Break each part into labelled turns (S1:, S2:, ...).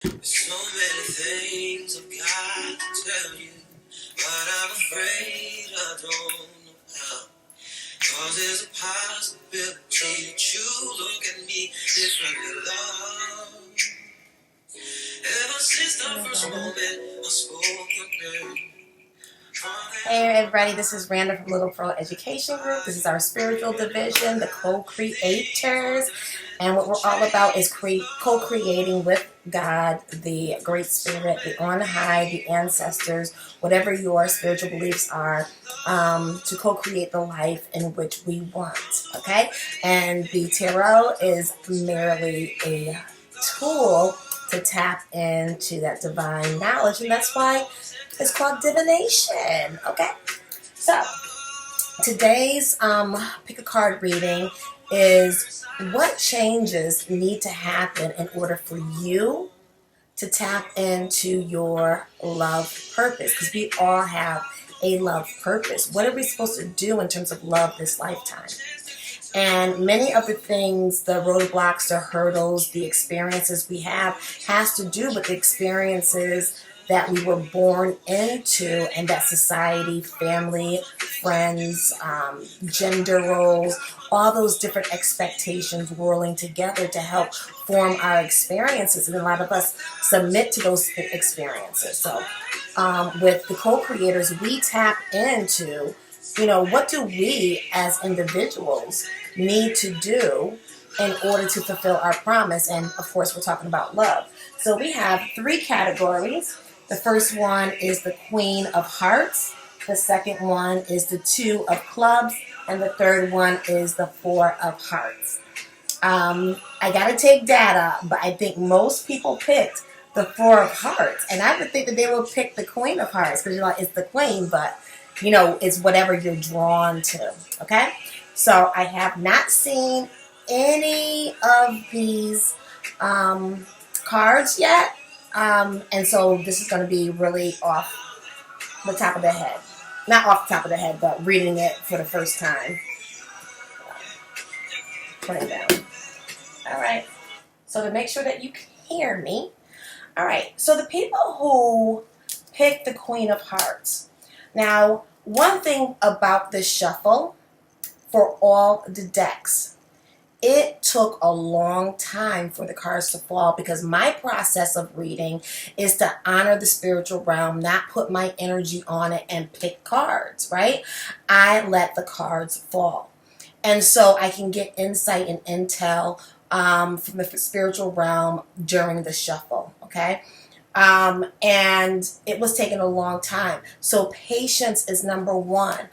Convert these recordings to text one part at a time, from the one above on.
S1: There's so many things I've got to tell you, but I'm afraid I don't know how. Cause there's a possibility that you look at me differently, love. Ever since the first moment I spoke your name. Hey everybody, this is Randa from Little Pro Education Group. This is our spiritual division, the co-creators. And what we're all about is co-creating with God, the Great Spirit, the On High, the ancestors, whatever your spiritual beliefs are, to co-create the life in which we want, okay? And the tarot is merely a tool to tap into that divine knowledge, and that's why it's called divination. Okay, so today's pick a card reading is what changes need to happen in order for you to tap into your love purpose, because we all have a love purpose. What are we supposed to do in terms of love this lifetime? And many of the things, the roadblocks, the hurdles, the experiences we have has to do with the experiences that we were born into, and that society, family, friends, gender roles, all those different expectations whirling together to help form our experiences. And a lot of us submit to those experiences. So with the co-creators, we tap into, what do we as individuals need to do in order to fulfill our promise? And of course, we're talking about love. So we have 3 categories. The first one is the Queen of Hearts. The second one is the 2 of Clubs. And the third one is the 4 of Hearts. I got to take data, but I think most people picked the 4 of Hearts. And I would think that they would pick the Queen of Hearts because you're like, it's the Queen, but it's whatever you're drawn to. Okay? So I have not seen any of these cards yet. And so this is going to be really off the top of the head. Not off the top of the head, but reading it for the first time. Put it down. All right. So to make sure that you can hear me. All right. So the people who picked the Queen of Hearts. Now, one thing about this shuffle for all the decks, it took a long time for the cards to fall, because my process of reading is to honor the spiritual realm, not put my energy on it and pick cards, right? I let the cards fall. And so I can get insight and intel from the spiritual realm during the shuffle, okay? And it was taking a long time. So patience is number 1.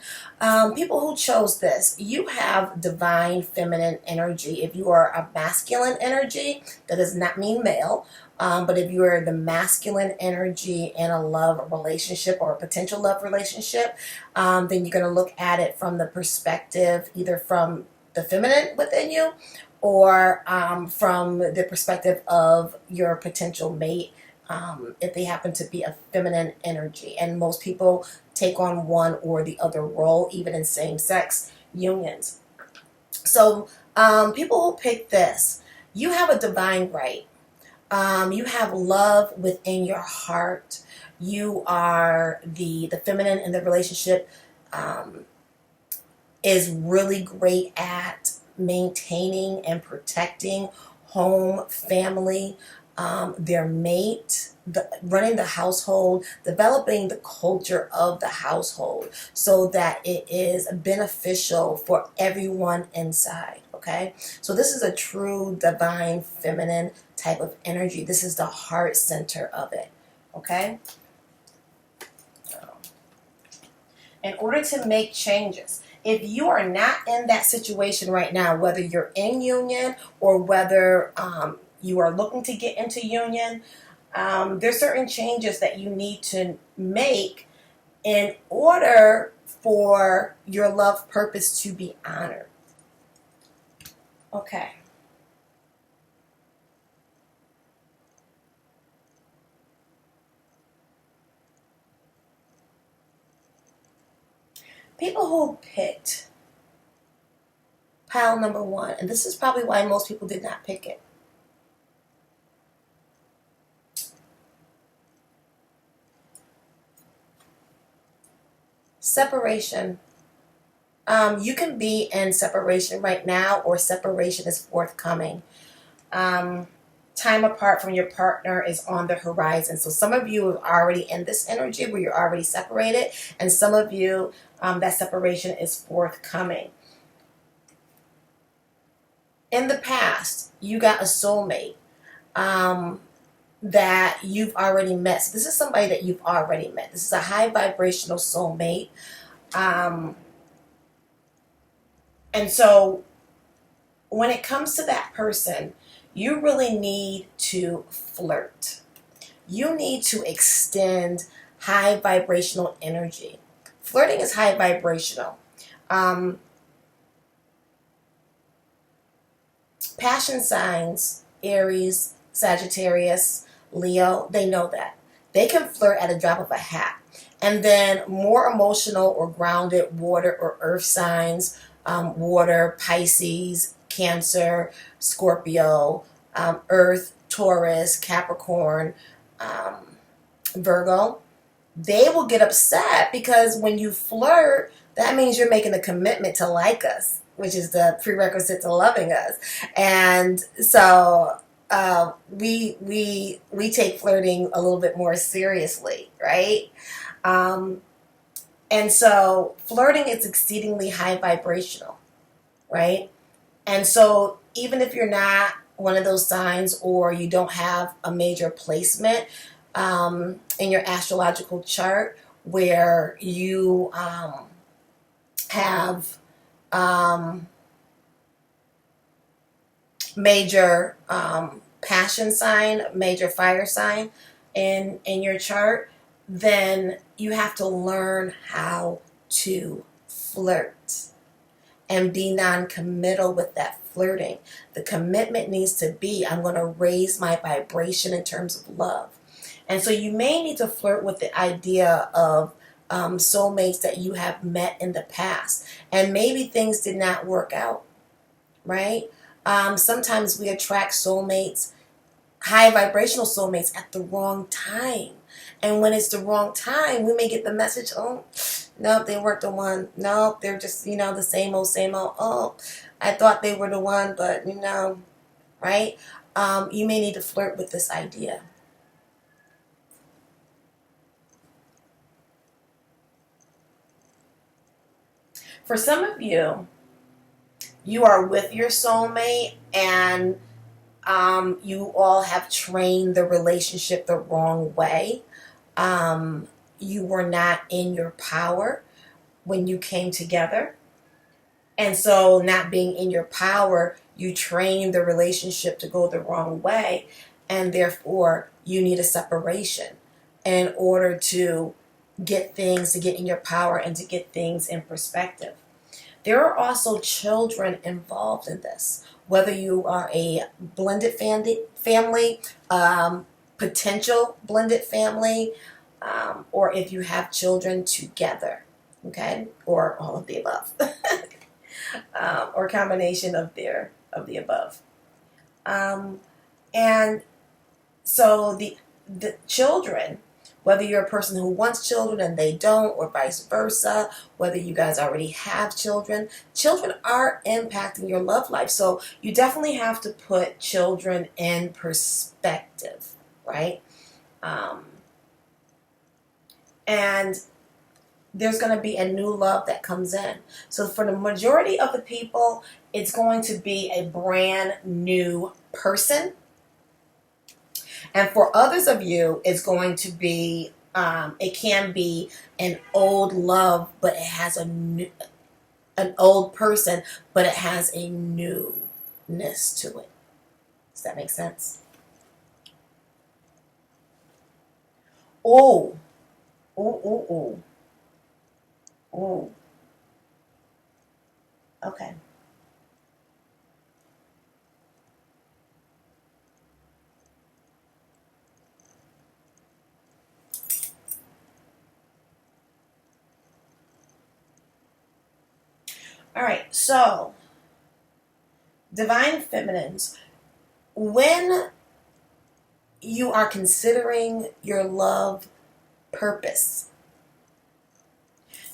S1: People who chose this, you have divine feminine energy. If you are a masculine energy, that does not mean male. But if you are the masculine energy in a love relationship or a potential love relationship, then you're going to look at it from the perspective either from the feminine within you or from the perspective of your potential mate. If they happen to be a feminine energy. And most people take on one or the other role, even in same-sex unions. So people who pick this, you have a divine right. You have love within your heart. You are the feminine in the relationship is really great at maintaining and protecting home, family, their mate, running the household, developing the culture of the household so that it is beneficial for everyone inside, okay? So this is a true divine feminine type of energy. This is the heart center of it, okay? In order to make changes, if you are not in that situation right now, whether you're in union or whether you are looking to get into union, there's certain changes that you need to make in order for your love purpose to be honored. Okay. People who picked pile number 1, and this is probably why most people did not pick it.
S2: Separation. You can be in separation right now, or separation is forthcoming. Time apart from your partner is on the horizon. So some of you are already in this energy where you're already separated, and some of you, that separation is forthcoming. In the past, you got a soulmate that you've already met. So this is somebody that you've already met. This is a high vibrational soulmate. And so when it comes to that person, you really need to flirt. You need to extend high vibrational energy. Flirting is high vibrational. Passion signs, Aries, Sagittarius, Leo, they know that. They can flirt at a drop of a hat. And then more emotional or grounded water or earth signs, water, Pisces, Cancer, Scorpio, Earth, Taurus, Capricorn, Virgo, they will get upset because when you flirt, that means you're making a commitment to like us, which is the prerequisite to loving us. And so we take flirting a little bit more seriously, right? And so flirting is exceedingly high vibrational, right? And so even if you're not one of those signs, or you don't have a major placement in your astrological chart where you have major passion sign, major fire sign in your chart, then you have to learn how to flirt and be non-committal with that flirting. The commitment needs to be, I'm going to raise my vibration in terms of love. And so you may need to flirt with the idea of soulmates that you have met in the past. And maybe things did not work out, right? Sometimes we attract soulmates, high vibrational soulmates, at the wrong time. And when it's the wrong time, we may get the message, oh, nope, they weren't the one. Nope, they're just, the same old, same old. Oh, I thought they were the one, but, right? You may need to flirt with this idea. For some of you, you are with your soulmate and you all have trained the relationship the wrong way. You were not in your power when you came together. And so not being in your power, you trained the relationship to go the wrong way. And therefore, you need a separation in order to get in your power and to get things in perspective. There are also children involved in this. Whether you are a blended family, potential blended family, or if you have children together, okay, or all of the above, or combination of the above. And so the children, whether you're a person who wants children and they don't, or vice versa, whether you guys already have children, children are impacting your love life. So you definitely have to put children in perspective, right? And there's going to be a new love that comes in. So for the majority of the people, it's going to be a brand new person. And for others of you, it's going to be, it can be an old love, but it has an old person, but it has a newness to it. Does that make sense? Oh, oh. Okay. All right, so divine feminines, when you are considering your love purpose,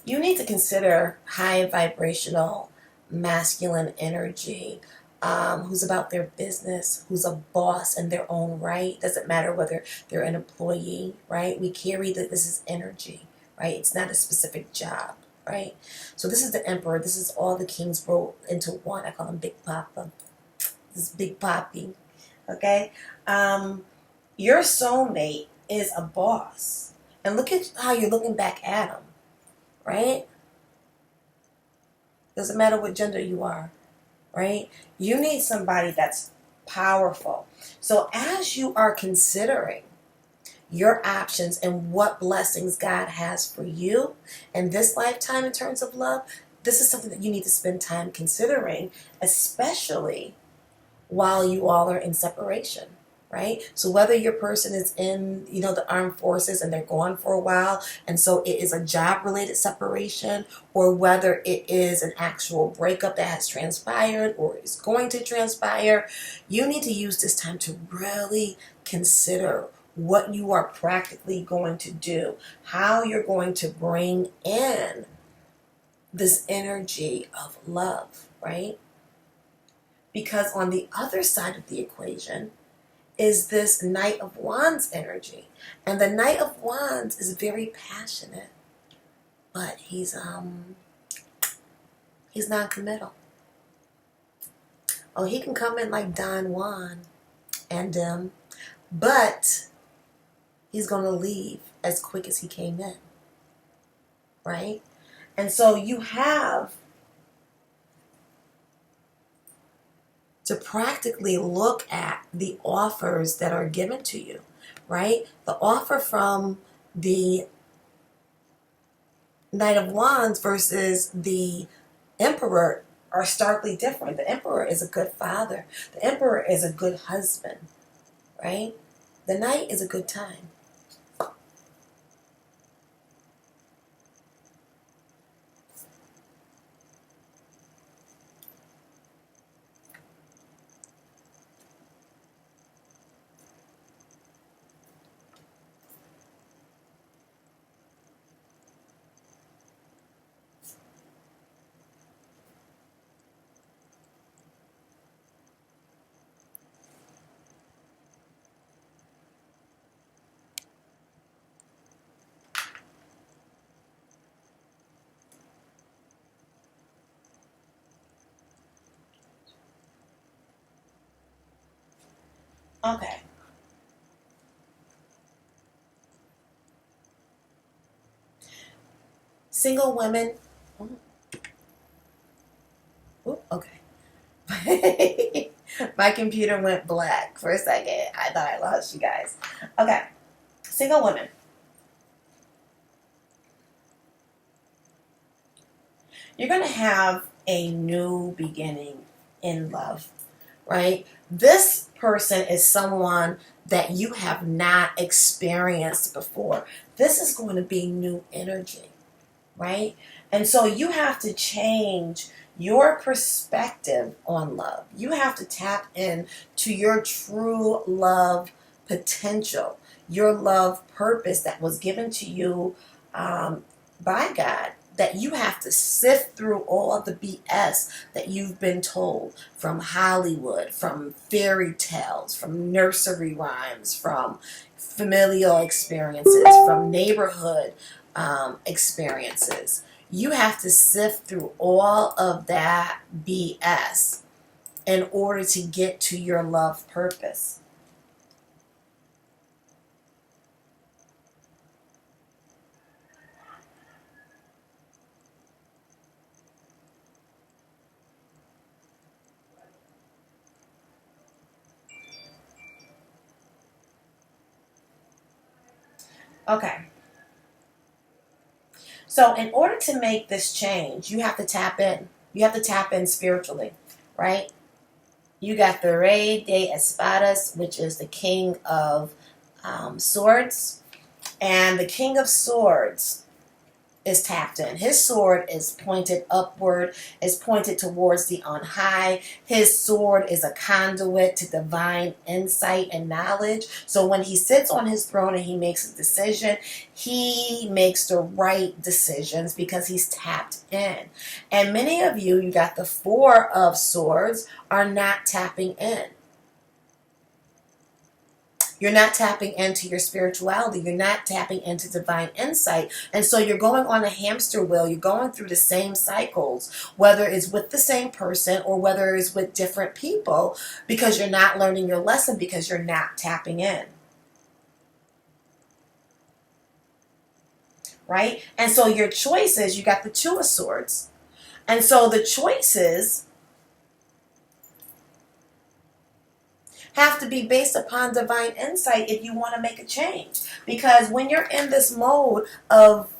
S2: you need to consider high vibrational masculine energy, who's about their business, who's a boss in their own right. Doesn't matter whether they're an employee, right? We carry that this is energy, right? It's not a specific job, right? So this is the emperor. This is all the kings rolled into one. I call him Big Papa. This is Big Poppy, okay? Your soulmate is a boss. And look at how you're looking back at him, right? Doesn't matter what gender you are, right? You need somebody that's powerful. So as you are considering your options and what blessings God has for you in this lifetime in terms of love, this is something that you need to spend time considering, especially while you all are in separation, right? So whether your person is in, the armed forces and they're gone for a while, and so it is a job-related separation, or whether it is an actual breakup that has transpired or is going to transpire, you need to use this time to really consider what you are practically going to do, how you're going to bring in this energy of love, right? Because on the other side of the equation is this Knight of Wands energy. And the Knight of Wands is very passionate, but he's non-committal. Oh, he can come in like Don Juan and but he's going to leave as quick as he came in, right? And so you have to practically look at the offers that are given to you, right? The offer from the Knight of Wands versus the Emperor are starkly different. The Emperor is a good father. The Emperor is a good husband, right? The Knight is a good time. Okay. Single women. Ooh, okay. My computer went black for a second. I thought I lost you guys. Okay. Single women. You're going to have a new beginning in love, right? This person is someone that you have not experienced before. This is going to be new energy, right? And so you have to change your perspective on love. You have to tap in to your true love potential, your love purpose that was given to you by God. That you have to sift through all the BS that you've been told from Hollywood, from fairy tales, from nursery rhymes, from familial experiences, from neighborhood experiences. You have to sift through all of that BS in order to get to your love purpose. Okay. So in order to make this change, you have to tap in. You have to tap in spiritually, right? You got the Rey de Espadas, which is the King of Swords. And the King of Swords is tapped in. His sword is pointed upward, is pointed towards the on high. His sword is a conduit to divine insight and knowledge. So when he sits on his throne and he makes a decision, he makes the right decisions because he's tapped in. And many of you, you got the Four of Swords, are not tapping in. You're not tapping into your spirituality. You're not tapping into divine insight. And so you're going on a hamster wheel. You're going through the same cycles, whether it's with the same person or whether it's with different people, because you're not learning your lesson because you're not tapping in. Right? And so your choices, you got the Two of Swords. And so the choices have to be based upon divine insight if you want to make a change. Because when you're in this mode of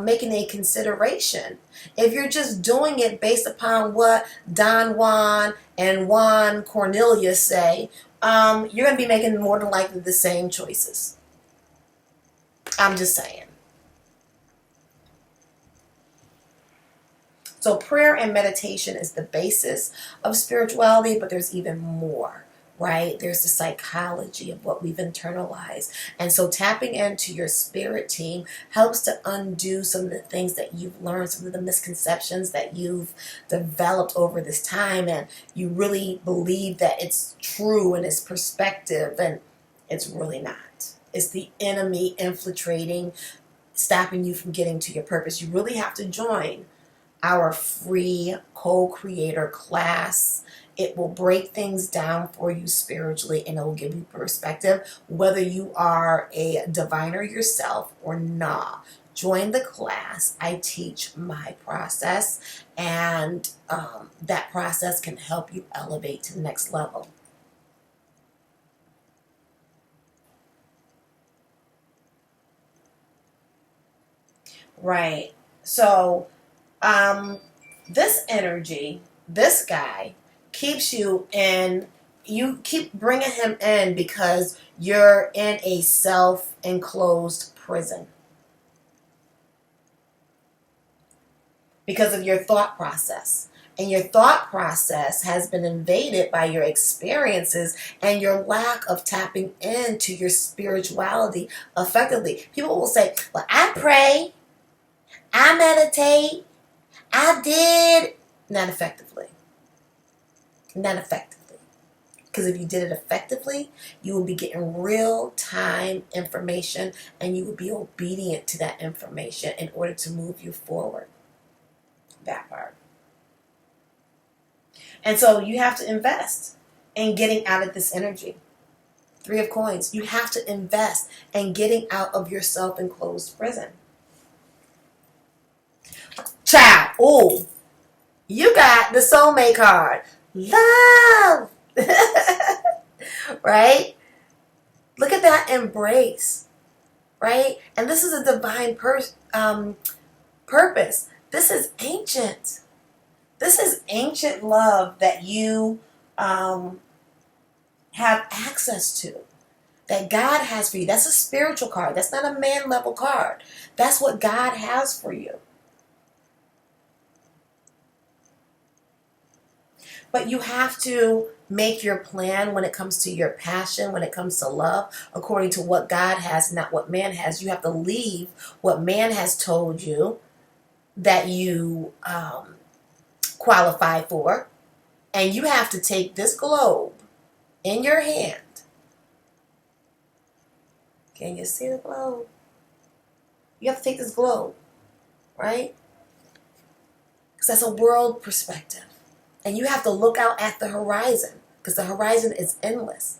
S2: making a consideration, if you're just doing it based upon what Don Juan and Juan Cornelius say, you're going to be making more than likely the same choices. I'm just saying. So prayer and meditation is the basis of spirituality, but there's even more. Right? There's the psychology of what we've internalized. And so tapping into your spirit team helps to undo some of the things that you've learned, some of the misconceptions that you've developed over this time, and you really believe that it's true and it's perspective, and it's really not. It's the enemy infiltrating, stopping you from getting to your purpose. You really have to join our free co-creator class. It will break things down for you spiritually, and it will give you perspective, whether you are a diviner yourself or not. Join the class. I teach my process, and that process can help you elevate to the next level. Right. So this energy, this guy, keeps you in, you keep bringing him in because you're in a self-enclosed prison. Because of your thought process. And your thought process has been invaded by your experiences and your lack of tapping into your spirituality effectively. People will say, well, I pray, I meditate, I did. Not effectively. Not effectively. Because if you did it effectively, you will be getting real-time information, and you will be obedient to that information in order to move you forward. That part. And so you have to invest in getting out of this energy. Three of Coins. You have to invest in getting out of your self-enclosed prison. Child. Oh, you got the soulmate card. Love. Right? Look at that embrace. Right? And this is a divine purpose. This is ancient. This is ancient love that you have access to. That God has for you. That's a spiritual card. That's not a man level card. That's what God has for you. But you have to make your plan when it comes to your passion, when it comes to love, according to what God has, not what man has. You have to leave what man has told you that you qualify for. And you have to take this globe in your hand. Can you see the globe? You have to take this globe, right? Because that's a world perspective. And you have to look out at the horizon, because the horizon is endless.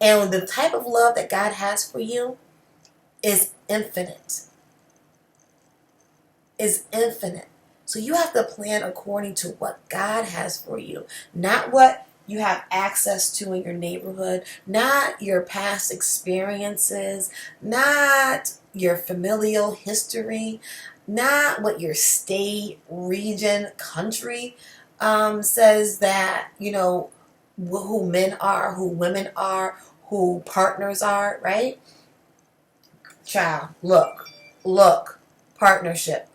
S2: And the type of love that God has for you is infinite. Is infinite. So you have to plan according to what God has for you, not what you have access to in your neighborhood, not your past experiences, not your familial history, not what your state, region, country says that, you know, who men are, who women are, who partners are, right? Child, look, partnership.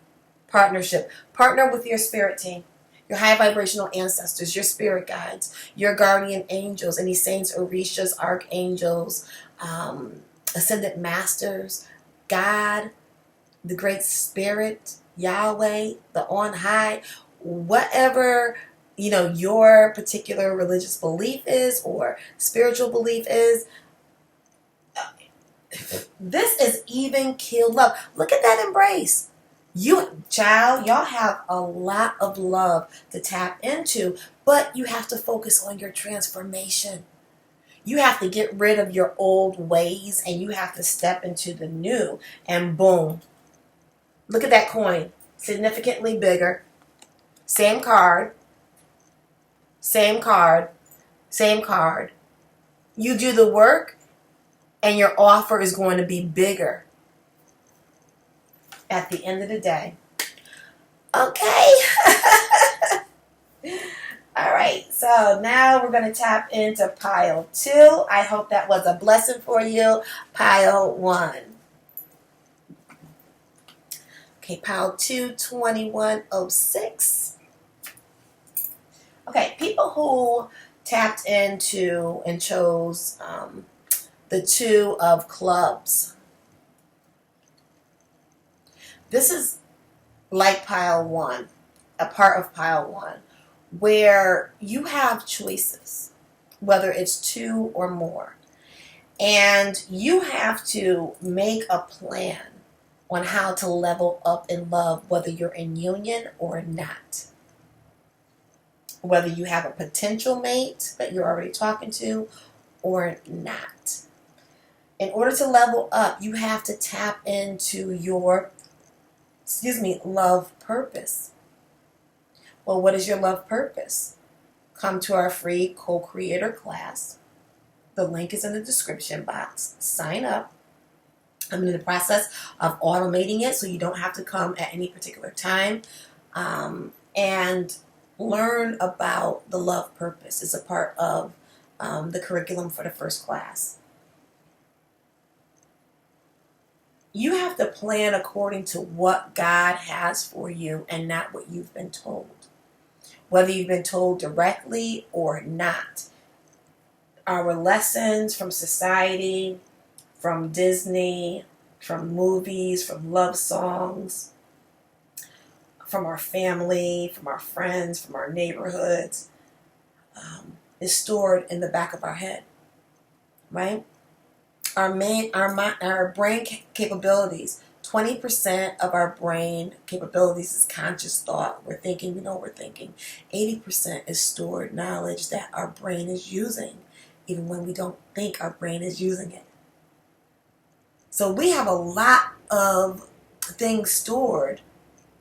S2: Partnership. Partner with your spirit team, your high vibrational ancestors, your spirit guides, your guardian angels, any saints, orishas, archangels, ascended masters, God, the great spirit, Yahweh, the on high, whatever your particular religious belief is or spiritual belief is. This is even kill love. Look at that embrace. You, child, y'all have a lot of love to tap into, but you have to focus on your transformation. You have to get rid of your old ways and you have to step into the new. And boom. Look at that coin. Significantly bigger. Same card. Same card. Same card. You do the work and your offer is going to be bigger at the end of the day. Okay. All right. So now we're going to tap into pile 2. I hope that was a blessing for you. Pile 1. Okay, pile 2, 2106. Okay, people who tapped into and chose the 2 of clubs. This is like pile 1, a part of pile 1, where you have choices, whether it's 2 or more. And you have to make a plan on how to level up in love, whether you're in union or not. Whether you have a potential mate that you're already talking to or not. In order to level up, you have to tap into your, love purpose. Well, what is your love purpose? Come to our free co-creator class. The link is in the description box. Sign up. I'm in the process of automating it so you don't have to come at any particular time. And learn about the love purpose. It's a part of the curriculum for the first class. You have to plan according to what God has for you and not what you've been told. Whether you've been told directly or not. Our lessons from society, from Disney, from movies, from love songs, from our family, from our friends, from our neighborhoods, is stored in the back of our head, right? Our brain capabilities, 20% of our brain capabilities is conscious thought. We're thinking, we know we're thinking. 80% is stored knowledge that our brain is using, even when we don't think our brain is using it. So we have a lot of things stored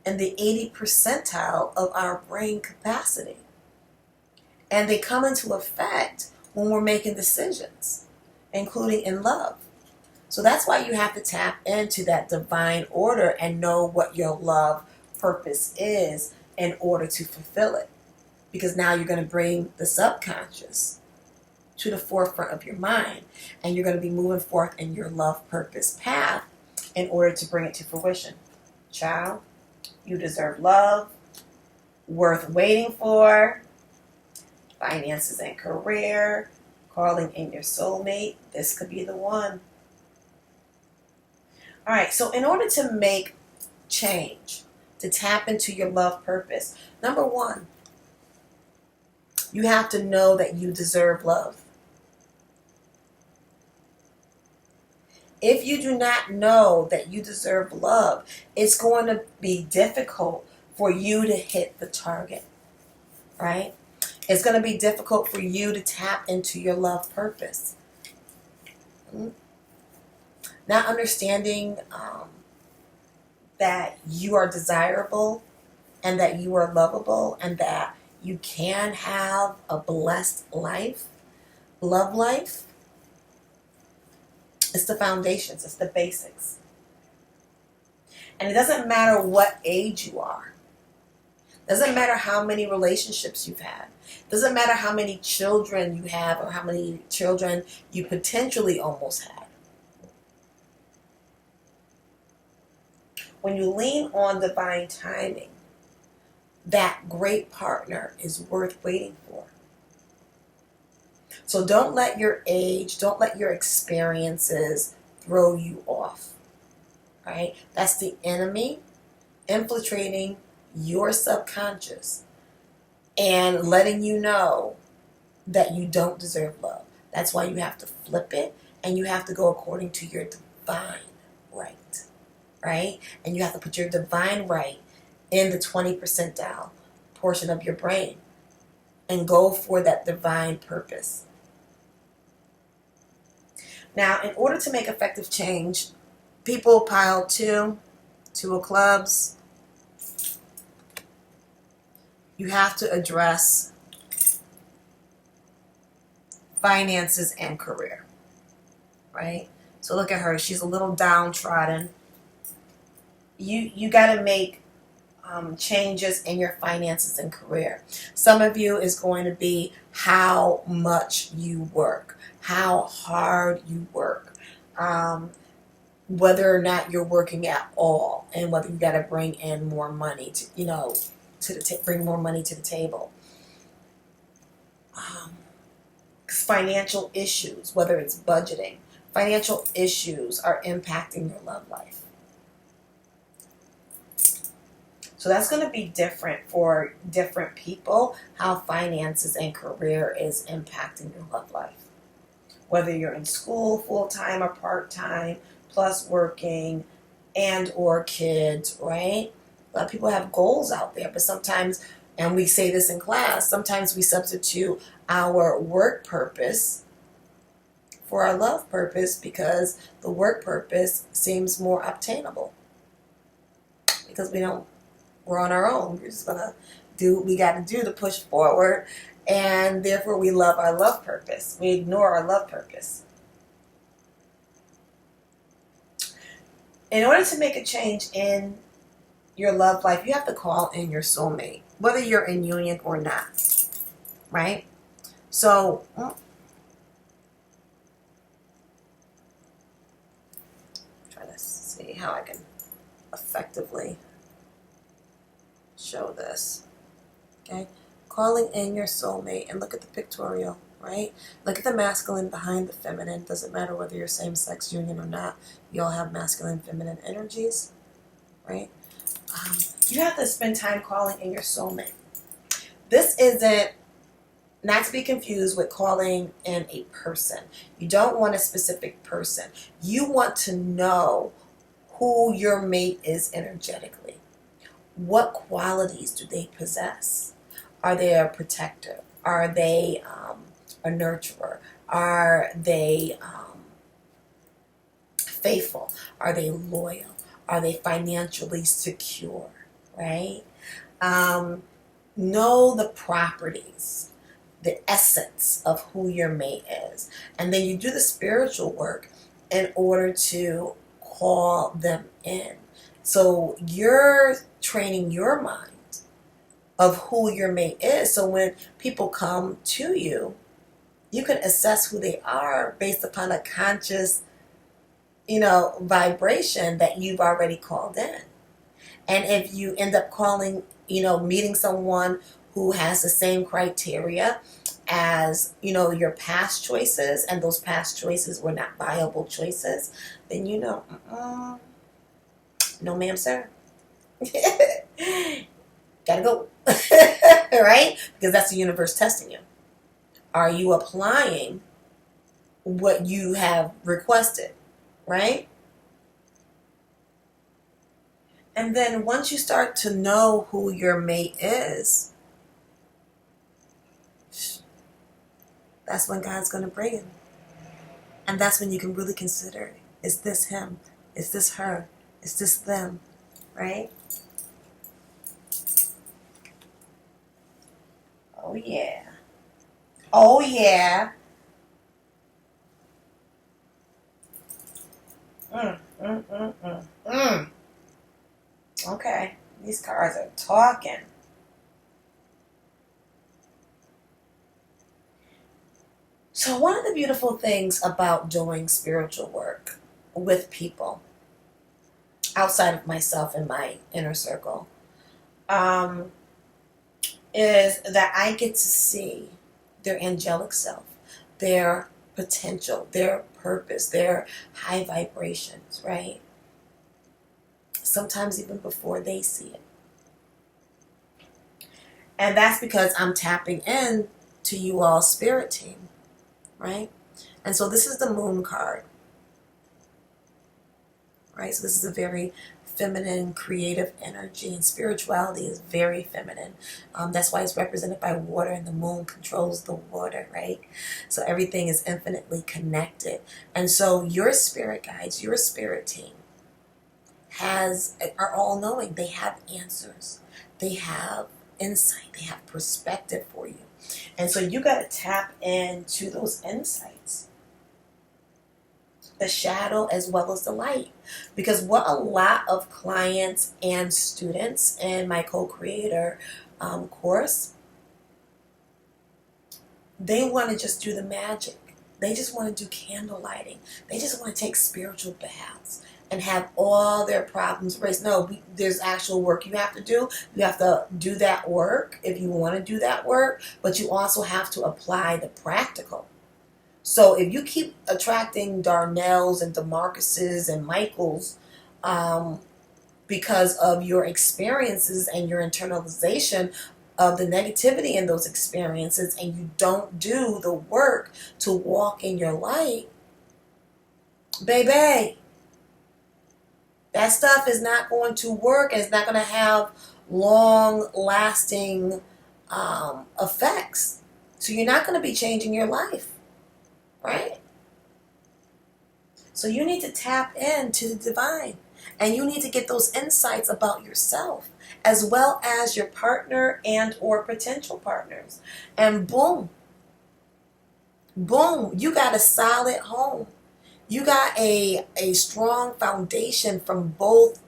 S2: in the 80th percentile of our brain capacity. And they come into effect when we're making decisions, including in love. So that's why you have to tap into that divine order and know what your love purpose is in order to fulfill it. Because now you're going to bring the subconscious to the forefront of your mind. And you're going to be moving forth in your love purpose path in order to bring it to fruition. Child, you deserve love, worth waiting for, finances and career, calling in your soulmate. This could be the one. All right, so in order to make change, to tap into your love purpose, number 1, you have to know that you deserve love. If you do not know that you deserve love, it's going to be difficult for you to hit the target, right? It's going to be difficult for you to tap into your love purpose. Not understanding that you are desirable and that you are lovable and that you can have a blessed life, love life. It's the foundations, it's the basics. And it doesn't matter what age you are. It doesn't matter how many relationships you've had. It doesn't matter how many children you have or how many children you potentially almost had. When you lean on divine timing, that great partner is worth waiting for. So don't let your age, don't let your experiences throw you off, right? That's the enemy infiltrating your subconscious and letting you know that you don't deserve love. That's why you have to flip it, and you have to go according to your divine right, right? And you have to put your divine right in the 20 percentile portion of your brain and go for that divine purpose. Now, in order to make effective change, people pile two of clubs. You have to address finances and career, right? So look at her. She's a little downtrodden. You got to make changes in your finances and career. Some of you is going to be how much you work, how hard you work, whether or not you're working at all, and whether you got to bring in more money to, bring more money to the table. Financial issues, whether it's budgeting, financial issues are impacting your love life. So that's going to be different for different people, how finances and career is impacting your love life. Whether you're in school full-time or part-time, plus working and or kids, right? A lot of people have goals out there, but sometimes, and we say this in class, sometimes we substitute our work purpose for our love purpose because the work purpose seems more obtainable. Because we're on our own. We're just going to do what we got to do to push forward, and therefore we love our love purpose. We ignore our love purpose. In order to make a change in your love life, you have to call in your soulmate, whether you're in union or not, right? So, try to see how I can effectively show this. Okay, calling in your soulmate, and look at the pictorial, right? Look at the masculine behind the feminine. Doesn't matter whether you're same-sex union or not. You all have masculine, feminine energies, right? You have to spend time calling in your soulmate. This isn't, not to be confused with calling in a person. You don't want a specific person. You want to know who your mate is energetically. What qualities do they possess? Are they a protector? Are they a nurturer? Are they faithful? Are they loyal? Are they financially secure? Right? Know the properties, the essence of who your mate is. And then you do the spiritual work in order to call them in. So you're training your mind of who your mate is. So when people come to you, you can assess who they are based upon a conscious, vibration that you've already called in. And if you end up meeting someone who has the same criteria as, your past choices, and those past choices were not viable choices, then no ma'am, sir. Gotta go. Right? Because that's the universe testing you. Are you applying what you have requested? Right? And then once you start to know who your mate is, that's when God's going to bring him. And that's when you can really consider, is this him? Is this her? Is this them? Right? Oh, yeah. Oh, yeah. Okay. These cards are talking. So one of the beautiful things about doing spiritual work with people, outside of myself and my inner circle, is that I get to see their angelic self, their potential, their purpose, their high vibrations, right? Sometimes even before they see it. And that's because I'm tapping in to you all spirit team, right? And so this is the moon card, right? So this is a very feminine, creative energy, and spirituality is very feminine. That's why it's represented by water, and the moon controls the water, right? So everything is infinitely connected. And so your spirit guides, your spirit team are all knowing. They have answers. They have insight. They have perspective for you. And so you got to tap into those insights, the shadow as well as the light. Because what a lot of clients and students in my co-creator course, they want to just do the magic. They just want to do candle lighting. They just want to take spiritual baths and have all their problems erased. No, there's actual work you have to do. You have to do that work if you want to do that work, but you also have to apply the practical. So if you keep attracting Darnells and DeMarcuses and Michaels because of your experiences and your internalization of the negativity in those experiences, and you don't do the work to walk in your light, baby, that stuff is not going to work, and it's not going to have long-lasting effects. So you're not going to be changing your life, right? So you need to tap into the divine, and you need to get those insights about yourself, as well as your partner and or potential partners. And boom, boom, you got a solid home. You got a strong foundation from both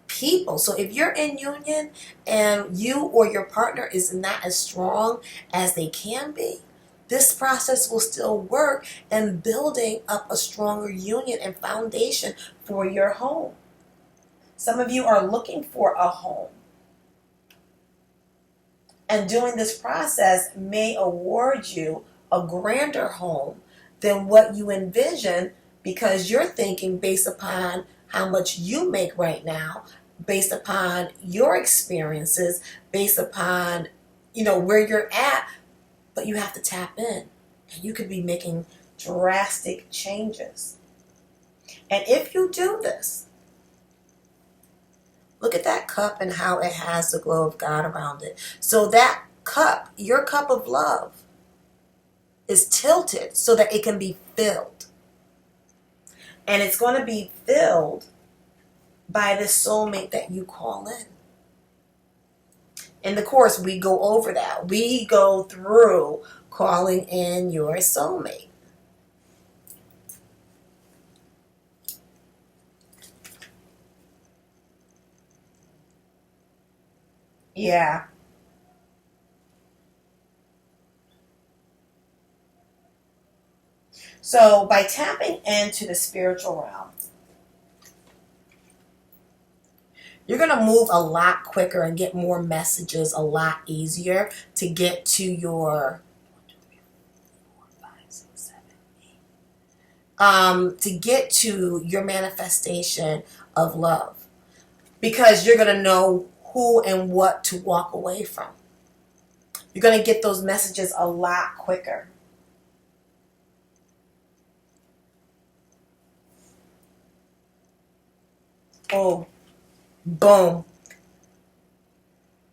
S2: people. So if you're in union and you or your partner is not as strong as they can be, this process will still work in building up a stronger union and foundation for your home. Some of you are looking for a home, and doing this process may award you a grander home than what you envision, because you're thinking based upon how much you make right now, based upon your experiences, based upon, where you're at. But you have to tap in, and you could be making drastic changes. And if you do this, look at that cup and how it has the glow of God around it. So that cup, your cup of love, is tilted so that it can be filled. And it's going to be filled by the soulmate that you call in. In the course, we go over that. We go through calling in your soulmate. Yeah. So by tapping into the spiritual realm, you're going to move a lot quicker and get more messages a lot easier to get to your to get to your manifestation of love, because you're going to know who and what to walk away from. You're going to get those messages a lot quicker. Oh, boom.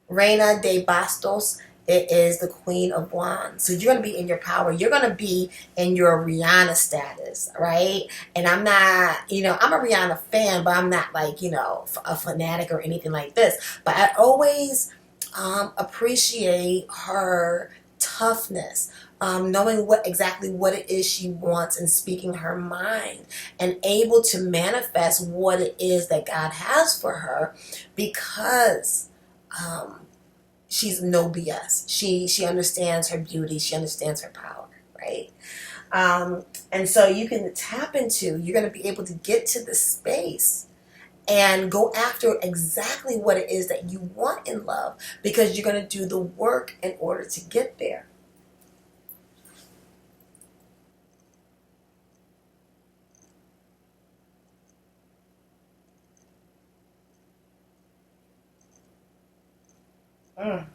S2: Reina de Bastos, it is the Queen of Wands. So you're going to be in your power. You're going to be in your Rihanna status, right? And I'm not, I'm a Rihanna fan, but I'm not like, a fanatic or anything like this. But I always appreciate her toughness, knowing exactly what it is she wants and speaking her mind, and able to manifest what it is that God has for her, because she's no BS. She understands her beauty. She understands her power, right? And so you can tap into, you're going to be able to get to the space and go after exactly what it is that you want in love, because you're going to do the work in order to get there. Mm.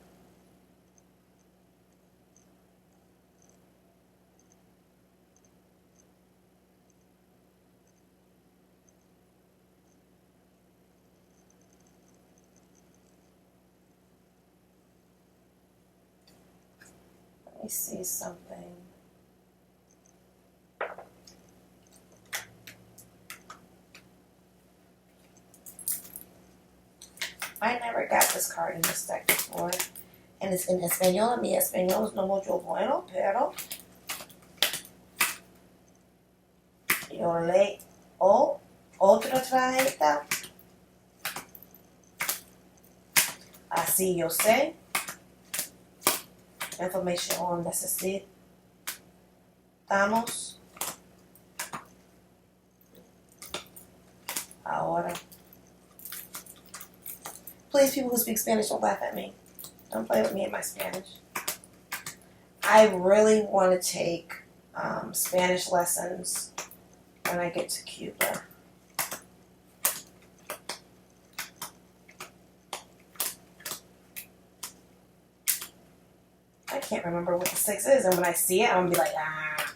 S2: Let me see something. I never got this card in this deck before. And it's in español. Mi español es no mucho bueno, pero yo leo otra tarjeta. Así yo sé. Información necesitamos ahora. Please, people who speak Spanish, don't laugh at me. Don't play with me in my Spanish. I really want to take Spanish lessons when I get to Cuba. I can't remember what the 6 is, and when I see it, I'm going to be like, ah.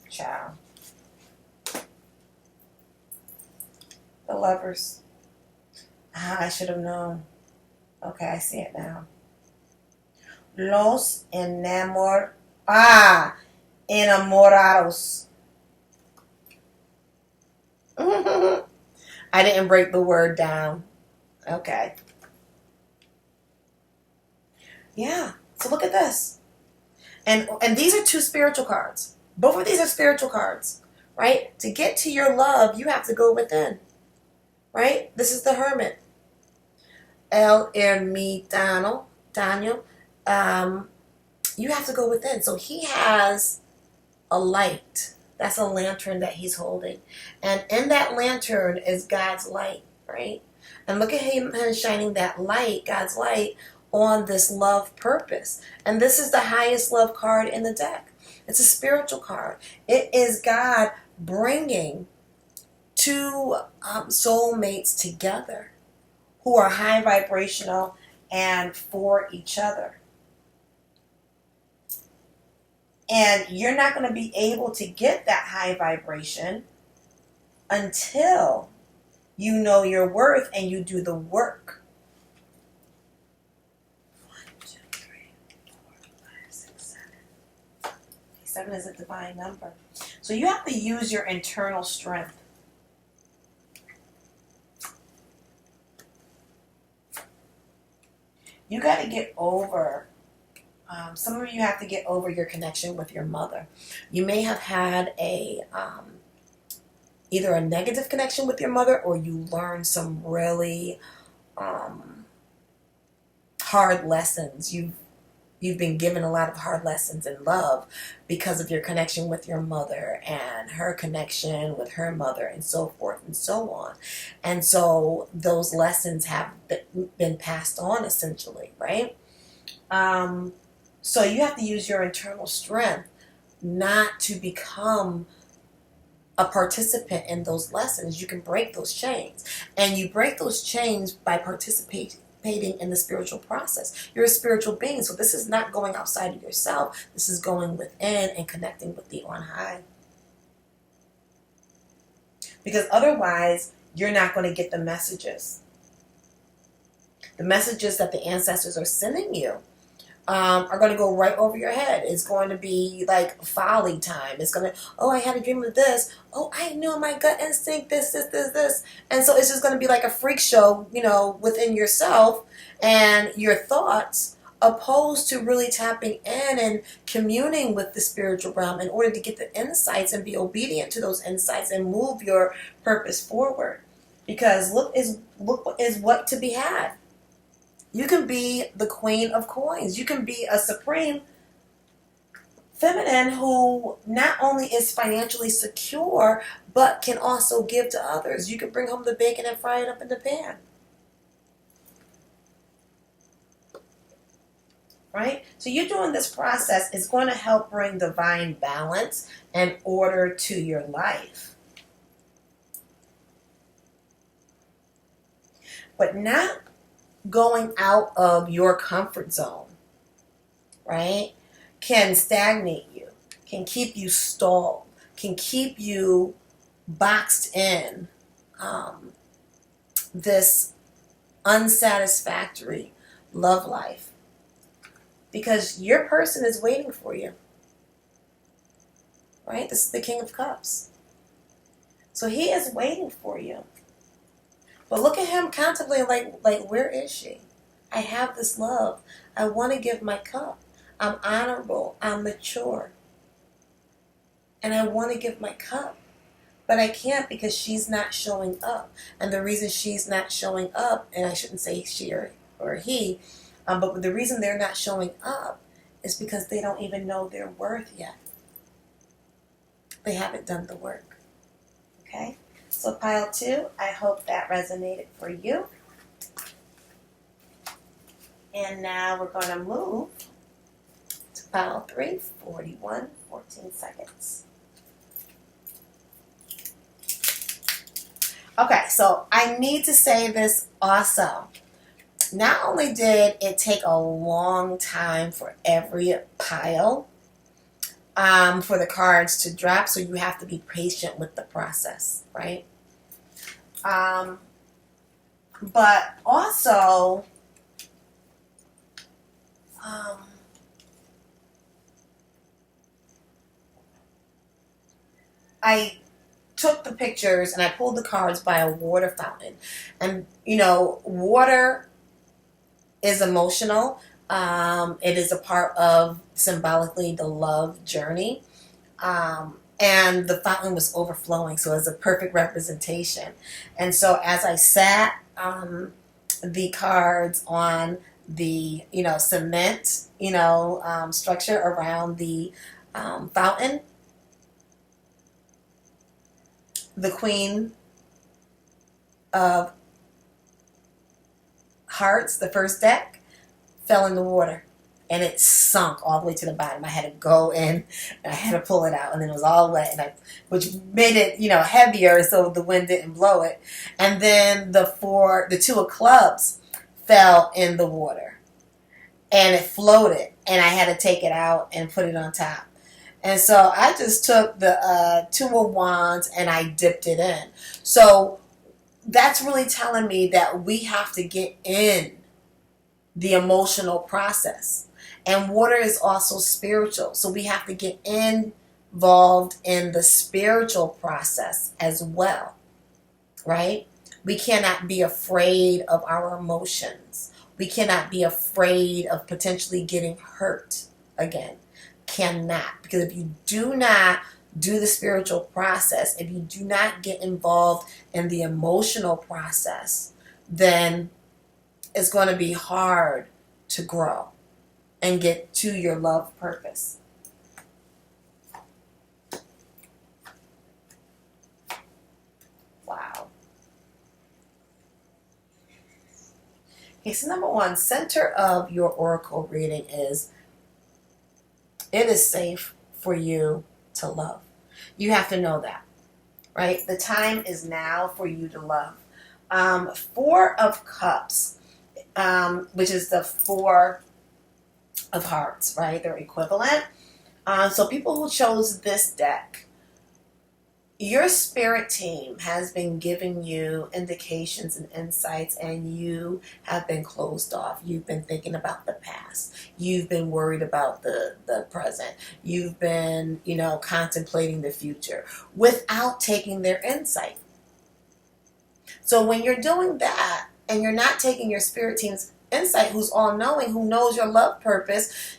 S2: Ciao. The Lovers. Ah, I should have known. Okay, I see it now. Los enamorados. I didn't break the word down. Okay. Yeah. So look at this. And these are 2 spiritual cards. Both of these are spiritual cards, right? To get to your love, you have to go within, right? This is the Hermit. El ermitaño. You have to go within. So he has a light. That's a lantern that he's holding. And in that lantern is God's light, right? And look at him shining that light, God's light, on this love purpose. And this is the highest love card in the deck. It's a spiritual card. It is God bringing 2 soulmates together who are high vibrational and for each other. And you're not going to be able to get that high vibration until you know your worth and you do the work. 1, 2, 3, 4, 5, 6, 7. 7 is a divine number. So you have to use your internal strength. You got to get over, some of you have to get over your connection with your mother. You may have had either a negative connection with your mother, or you learned some really hard lessons. You've been given a lot of hard lessons in love because of your connection with your mother and her connection with her mother and so forth and so on. And so those lessons have been passed on essentially, right? So you have to use your internal strength not to become a participant in those lessons. You can break those chains. And you break those chains by participating in the spiritual process. You're a spiritual being, so this is not going outside of yourself. This is going within and connecting with the on high. Because otherwise, you're not going to get the messages. The messages that the ancestors are sending you are going to go right over your head. It's going to be like folly time. It's going to, oh, I had a dream of this. Oh, I knew my gut instinct, this. And so it's just going to be like a freak show, within yourself and your thoughts, opposed to really tapping in and communing with the spiritual realm in order to get the insights and be obedient to those insights and move your purpose forward. Because look is what to be had. You can be the queen of coins. You can be a supreme feminine who not only is financially secure, but can also give to others. You can bring home the bacon and fry it up in the pan. Right? So you doing this process is going to help bring divine balance and order to your life. But not going out of your comfort zone, right, can stagnate you, can keep you stalled, can keep you boxed in this unsatisfactory love life. Because your person is waiting for you. Right? This is the King of Cups. So he is waiting for you. But look at him contemplating like where is she? I have this love. I want to give my cup. I'm honorable. I'm mature. And I want to give my cup. But I can't because she's not showing up. And the reason she's not showing up, and I shouldn't say she or he, but the reason they're not showing up is because they don't even know their worth yet. They haven't done the work. Okay? So pile 2, I hope that resonated for you. And now we're going to move to pile 3, 41, 14 seconds. Okay, so I need to say this also. Not only did it take a long time for every pile for the cards to drop, so you have to be patient with the process, right? But also, I took the pictures and I pulled the cards by a water fountain. And, you know, water is emotional. It is a part of symbolically the love journey. And the fountain was overflowing, so it was a perfect representation. And so as I sat the cards on the, cement, structure around the fountain, the Queen of Hearts, the first deck, fell in the water. And it sunk all the way to the bottom. I had to go in and I had to pull it out. And then it was all wet, which made it, heavier so the wind didn't blow it. And then the 2 of clubs fell in the water. And it floated. And I had to take it out and put it on top. And so I just took the 2 of wands and I dipped it in. So that's really telling me that we have to get in the emotional process. And water is also spiritual. So we have to get involved in the spiritual process as well, right? We cannot be afraid of our emotions. We cannot be afraid of potentially getting hurt again. Cannot. Because if you do not do the spiritual process, if you do not get involved in the emotional process, then it's going to be hard to grow and get to your love purpose. Wow. Okay, so number 1, center of your oracle reading is, it is safe for you to love. You have to know that, right? The time is now for you to love. 4 of Cups, which is the 4 of Hearts, right? They're equivalent. So people who chose this deck, your spirit team has been giving you indications and insights, and you have been closed off. You've been thinking about the past. You've been worried about the present. You've been, contemplating the future without taking their insight. So when you're doing that and you're not taking your spirit team's insight, who's all-knowing, who knows your love purpose,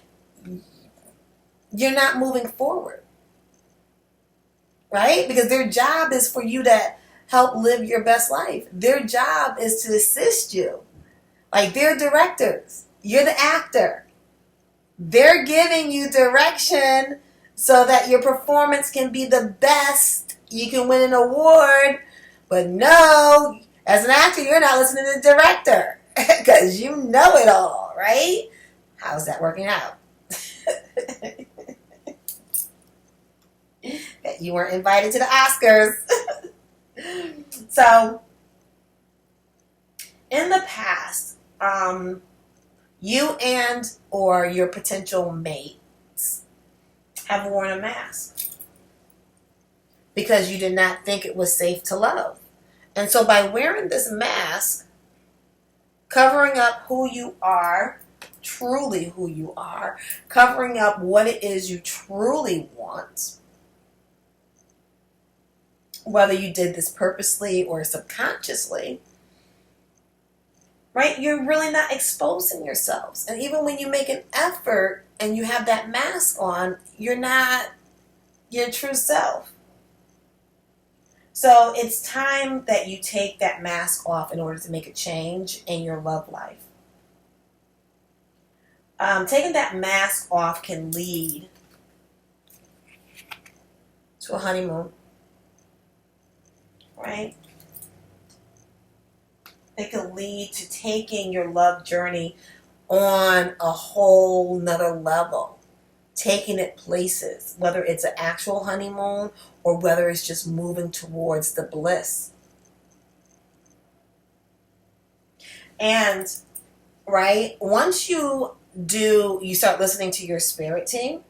S2: you're not moving forward. Right? Because their job is for you to help live your best life. Their job is to assist you. Like, they're directors. You're the actor. They're giving you direction so that your performance can be the best. You can win an award, but no, as an actor, you're not listening to the director because you know it all, right? How's that working out? That you weren't invited to the Oscars. So, in the past, you and or your potential mates have worn a mask because you did not think it was safe to love. And so by wearing this mask, covering up who you are, truly who you are, covering up what it is you truly want, whether you did this purposely or subconsciously, right? You're really not exposing yourselves. And even when you make an effort and you have that mask on, you're not your true self. So it's time that you take that mask off in order to make a change in your love life. Taking that mask off can lead to a honeymoon, right? It can lead to taking your love journey on a whole nother level, taking it places, whether it's an actual honeymoon or whether it's just moving towards the bliss. And, right, once you start listening to your spirit team,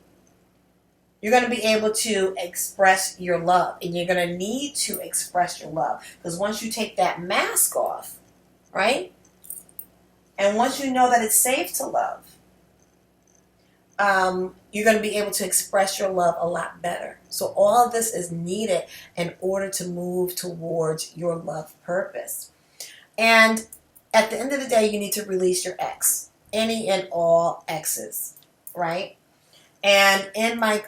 S2: you're going to be able to express your love. And you're going to need to express your love. Because once you take that mask off, right, and once you know that it's safe to love, you're going to be able to express your love a lot better. So all of this is needed in order to move towards your love purpose. And at the end of the day, you need to release your ex, any and all exes, right? And in my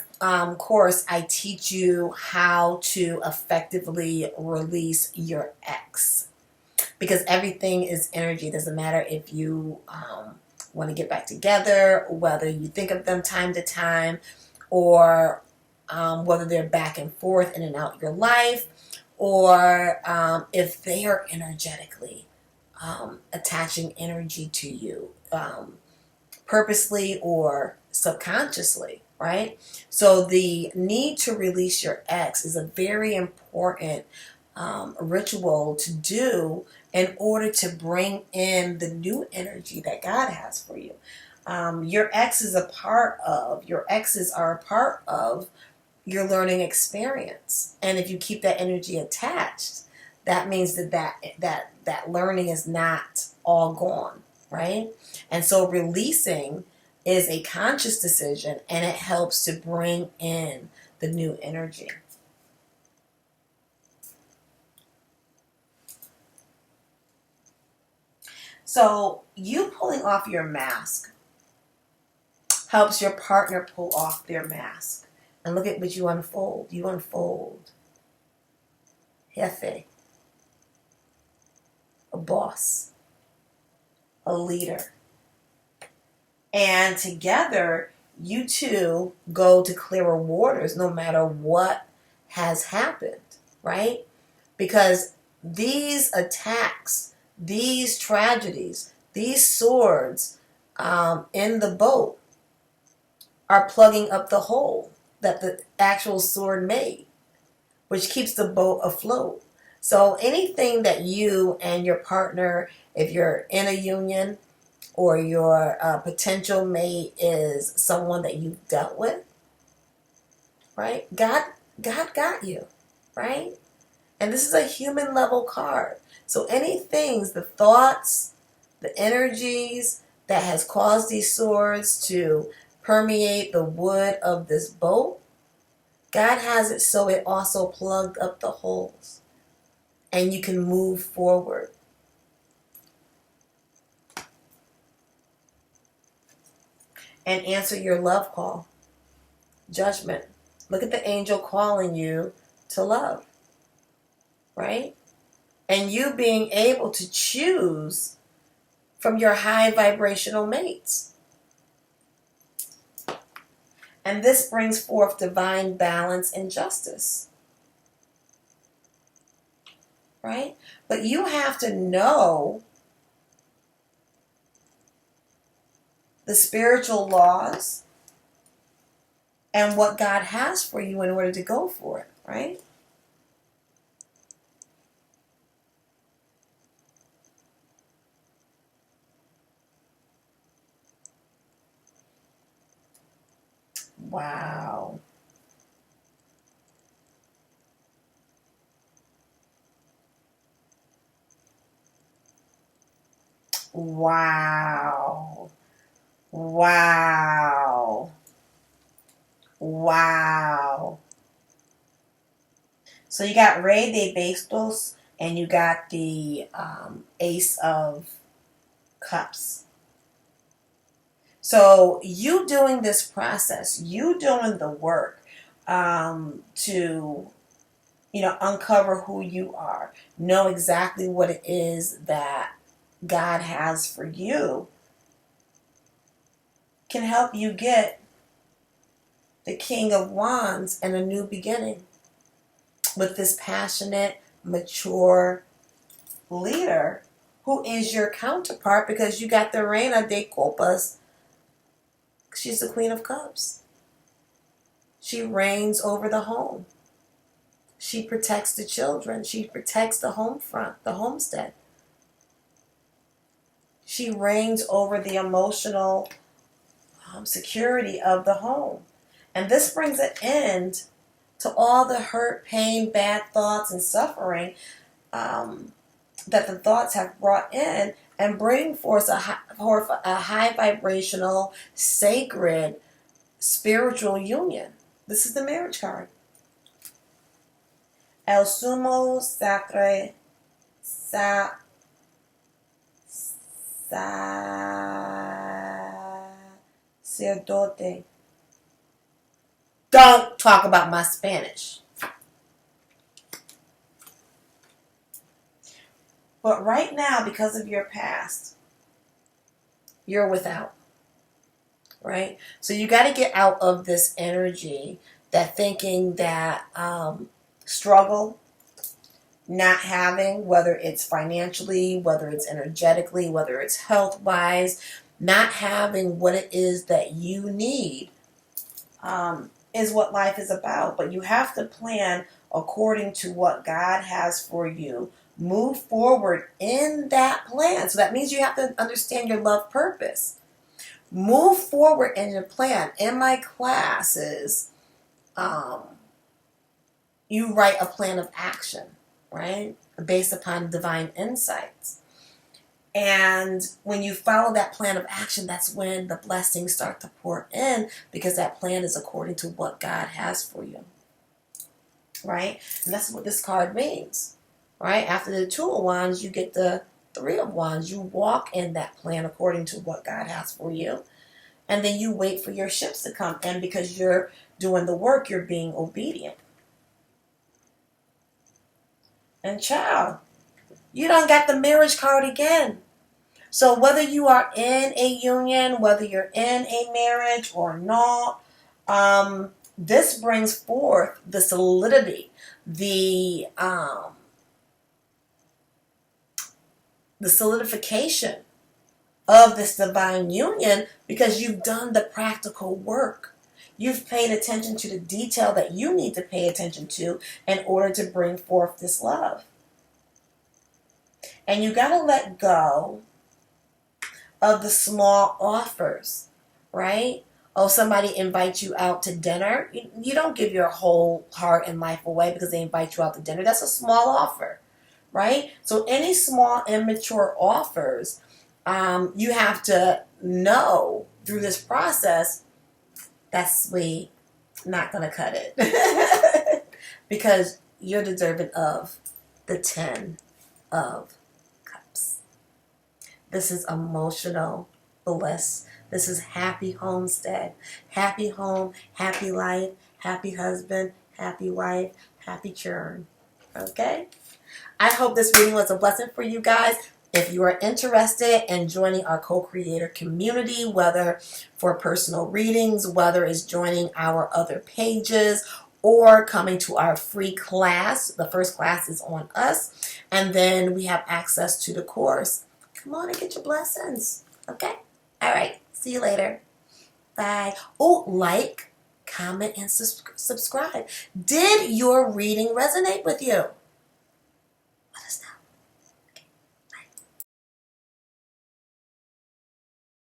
S2: course, I teach you how to effectively release your ex, because everything is energy. It doesn't matter if you want to get back together, whether you think of them time to time, or whether they're back and forth in and out your life, or if they are energetically attaching energy to you purposely or subconsciously, right? So the need to release your ex is a very important ritual to do in order to bring in the new energy that God has for you. Your exes are a part of your learning experience. And if you keep that energy attached, that means that learning is not all gone, right? And so releasing is a conscious decision, and it helps to bring in the new energy. So you pulling off your mask helps your partner pull off their mask. And look at what you unfold. You unfold Jefe, a boss, a leader. And together, you two go to clearer waters no matter what has happened, right? Because these attacks, these tragedies, these swords in the boat are plugging up the hole that the actual sword made, which keeps the boat afloat. So anything that you and your partner, if you're in a union or your potential mate is someone that you've dealt with, right? God got you, right? And this is a human level card. So any things, the thoughts, the energies that has caused these swords to permeate the wood of this boat, God has it so it also plugged up the holes and you can move forward. And answer your love call. Judgment. Look at the angel calling you to love, right? And you being able to choose from your high vibrational mates. And this brings forth divine balance and justice. Right? But you have to know the spiritual laws and what God has for you in order to go for it, right? Wow. Wow. Wow. Wow. So you got Rey de Bastos and you got the Ace of Cups. So you doing this process, you doing the work to, uncover who you are, know exactly what it is that God has for you, can help you get the King of Wands and a new beginning with this passionate, mature leader who is your counterpart, because you got the Reina de Copas. She's the Queen of Cups. She reigns over the home. She protects the children. She protects the home front, the homestead. She reigns over the emotional security of the home. And this brings an end to all the hurt, pain, bad thoughts, and suffering that the thoughts have brought in, and bring forth a high vibrational, sacred, spiritual union. This is the marriage card. El sumo sacerdote. Don't talk about my Spanish. But right now, because of your past, you're without. Right? So you got to get out of this energy, that thinking that struggle, not having, whether it's financially, whether it's energetically, whether it's health-wise, not having what it is that you need is what life is about. But you have to plan according to what God has for you. Move forward in that plan. So that means you have to understand your love purpose. Move forward in your plan. In my classes, you write a plan of action, right? Based upon divine insights. And when you follow that plan of action, that's when the blessings start to pour in, because that plan is according to what God has for you, right? And that's what this card means, right? After the Two of Wands, you get the Three of Wands. You walk in that plan according to what God has for you. And then you wait for your ships to come in, because you're doing the work, you're being obedient. And child, you done got the marriage card again. So whether you are in a union, whether you're in a marriage or not, this brings forth the solidity, the solidification of this divine union, because you've done the practical work. You've paid attention to the detail that you need to pay attention to in order to bring forth this love. And you got to let go of the small offers, right? Oh, somebody invites you out to dinner. You don't give your whole heart and life away because they invite you out to dinner. That's a small offer, right? So any small, immature offers, you have to know through this process, that's sweet, not going to cut it. Because you're deserving of the 10 of Cups. This is emotional bliss. This is happy homestead, happy home, happy life, happy husband, happy wife, happy children. Okay? I hope this reading was a blessing for you guys. If you are interested in joining our co-creator community, whether for personal readings, whether it's joining our other pages, or coming to our free class, the first class is on us, and then we have access to the course. Come on and get your blessings. Okay? All right. See you later. Bye. Oh, like, comment, and subscribe. Did your reading resonate with you?